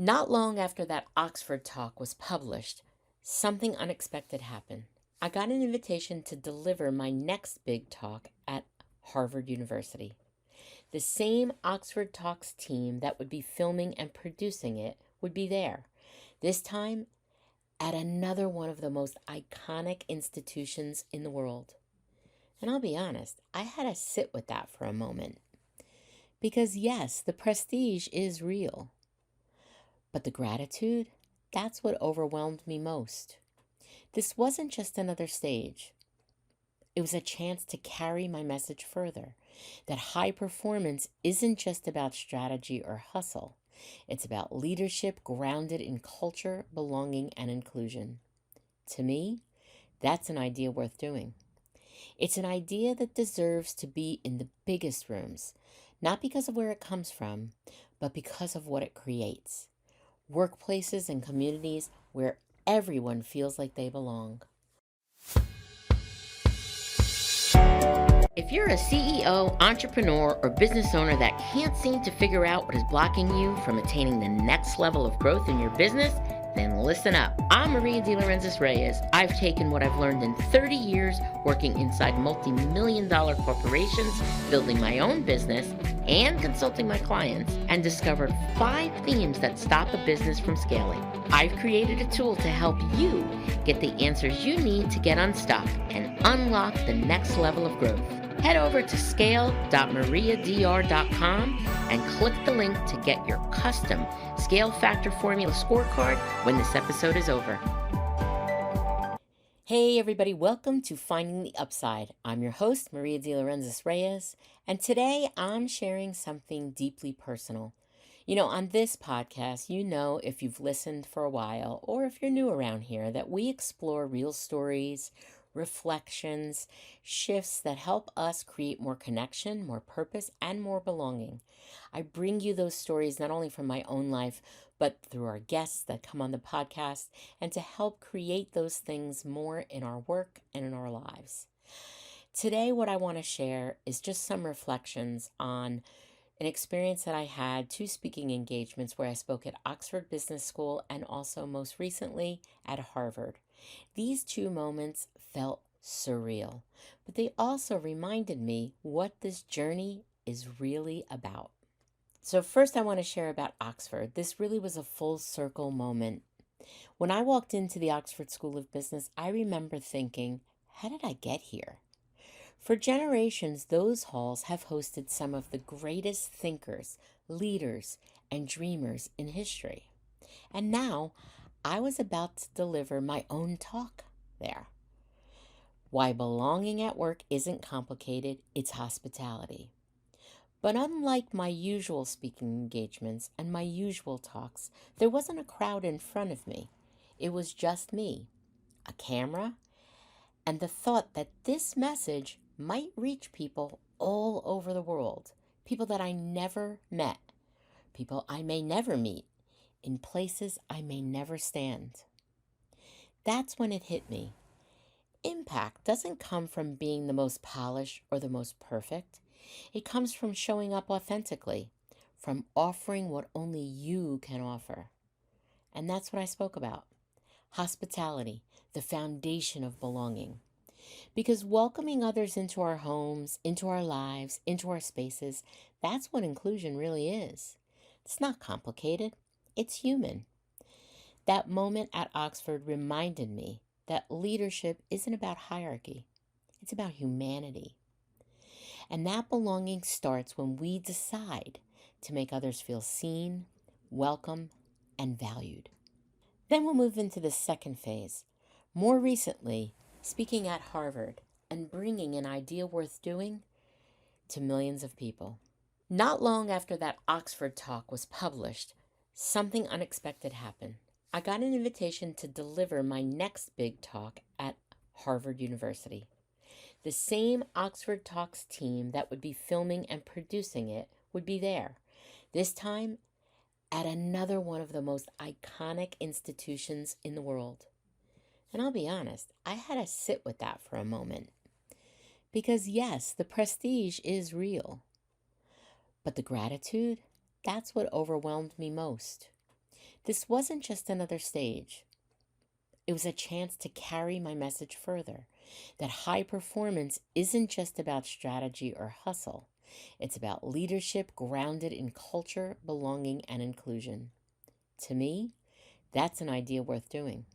Not long after that Oxford talk was published, something unexpected happened. I got an invitation to deliver my next big talk at Harvard University. The same Oxford Talks team that would be filming and producing it would be there, this time at another one of the most iconic institutions in the world. And I'll be honest, I had to sit with that for a moment. Because yes, the prestige is real. But the gratitude, that's what overwhelmed me most. This wasn't just another stage. It was a chance to carry my message further. That high performance isn't just about strategy or hustle. It's about leadership grounded in culture, belonging, and inclusion. To me, that's an idea worth doing. It's an idea that deserves to be in the biggest rooms, not because of where it comes from, but because of what it creates. Workplaces and communities where everyone feels like they belong. If you're a CEO, entrepreneur, or business owner that can't seem to figure out what is blocking you from attaining the next level of growth in your business, then listen up. I'm Maria de Lorenzo Reyes. I've taken what I've learned in 30 years working inside multi-million-dollar corporations, building my own business, and consulting my clients, and discovered 5 themes that stop a business from scaling. I've created a tool to help you get the answers you need to get unstuck and unlock the next level of growth. Head over to scale.mariadr.com and click the link to get your custom Scale Factor Formula scorecard when this episode is over. Hey everybody, welcome to Finding the Upside. I'm your host, Maria de Lorenzo Reyes, and today I'm sharing something deeply personal. On this podcast, if you've listened for a while or if you're new around here, that we explore real stories, reflections, shifts that help us create more connection, more purpose, and more belonging. I bring you those stories not only from my own life, but through our guests that come on the podcast, and to help create those things more in our work and in our lives. Today, what I want to share is just some reflections on an experience that I had, 2 speaking engagements where I spoke at Oxford Business School and also most recently at Harvard. These 2 moments felt surreal, but they also reminded me what this journey is really about. So first I want to share about Oxford. This really was a full circle moment. When I walked into the Oxford School of Business, I remember thinking, how did I get here? For generations, those halls have hosted some of the greatest thinkers, leaders, and dreamers in history. And now, I was about to deliver my own talk there. Why belonging at work isn't complicated, it's hospitality. But unlike my usual speaking engagements and my usual talks, there wasn't a crowd in front of me. It was just me, a camera, and the thought that this message might reach people all over the world, people that I never met, people I may never meet, in places I may never stand. That's when it hit me. Impact doesn't come from being the most polished or the most perfect. It comes from showing up authentically, from offering what only you can offer. And that's what I spoke about. Hospitality, the foundation of belonging. Because welcoming others into our homes, into our lives, into our spaces, that's what inclusion really is. It's not complicated. It's human. That moment at Oxford reminded me that leadership isn't about hierarchy. It's about humanity. And that belonging starts when we decide to make others feel seen, welcome, and valued. Then we'll move into the second phase. More recently, speaking at Harvard and bringing an idea worth doing to millions of people. Not long after that Oxford talk was published, something unexpected happened. I got an invitation to deliver my next big talk at Harvard University. The same Oxford Talks team that would be filming and producing it would be there, this time at another one of the most iconic institutions in the world. And I'll be honest, I had to sit with that for a moment. Because yes, the prestige is real. But the gratitude, that's what overwhelmed me most. This wasn't just another stage. It was a chance to carry my message further, that high performance isn't just about strategy or hustle. It's about leadership grounded in culture, belonging, and inclusion. To me, that's an idea worth doing.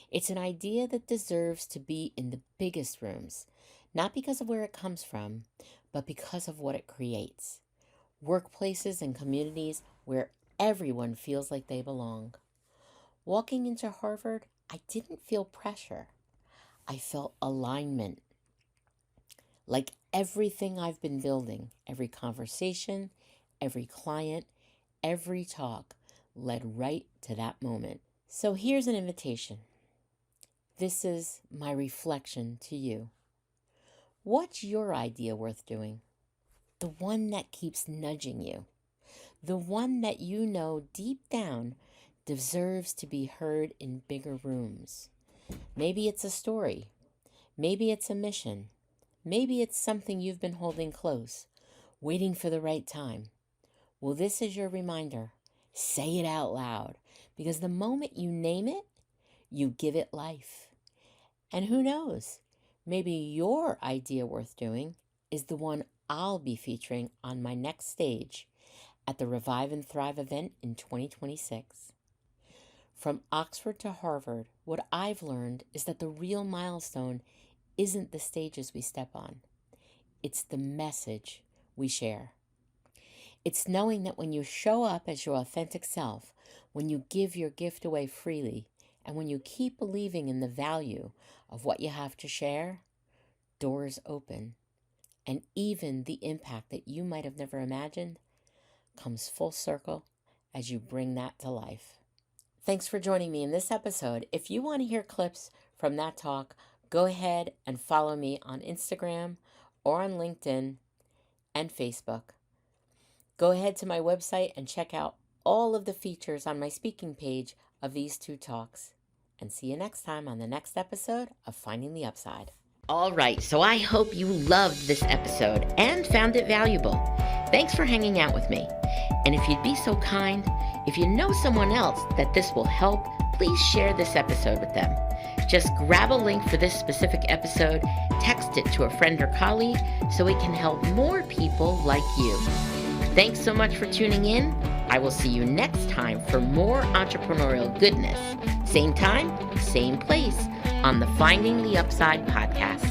It's an idea that deserves to be in the biggest rooms, not because of where it comes from, but because of what it creates. Workplaces and communities where everyone feels like they belong. Walking into Harvard, I didn't feel pressure. I felt alignment. Like everything I've been building, every conversation, every client, every talk led right to that moment. So here's an invitation. This is my reflection to you. What's your idea worth doing? The one that keeps nudging you. The one that you know deep down deserves to be heard in bigger rooms. Maybe it's a story. Maybe it's a mission. Maybe it's something you've been holding close, waiting for the right time. Well, this is your reminder. Say it out loud, because the moment you name it, you give it life. And who knows, maybe your idea worth doing is the one I'll be featuring on my next stage at the Revive and Thrive event in 2026. From Oxford to Harvard, what I've learned is that the real milestone isn't the stages we step on. It's the message we share. It's knowing that when you show up as your authentic self, when you give your gift away freely, and when you keep believing in the value of what you have to share, doors open. And even the impact that you might have never imagined comes full circle as you bring that to life. Thanks for joining me in this episode. If you want to hear clips from that talk, go ahead and follow me on Instagram or on LinkedIn and Facebook. Go ahead to my website and check out all of the features on my speaking page of these two talks. And see you next time on the next episode of Finding the Upside. All right, so I hope you loved this episode and found it valuable. Thanks for hanging out with me. And if you'd be so kind, if you know someone else that this will help, please share this episode with them. Just grab a link for this specific episode, text it to a friend or colleague so it can help more people like you. Thanks so much for tuning in. I will see you next time for more entrepreneurial goodness. Same time, same place on the Finding the Upside podcast.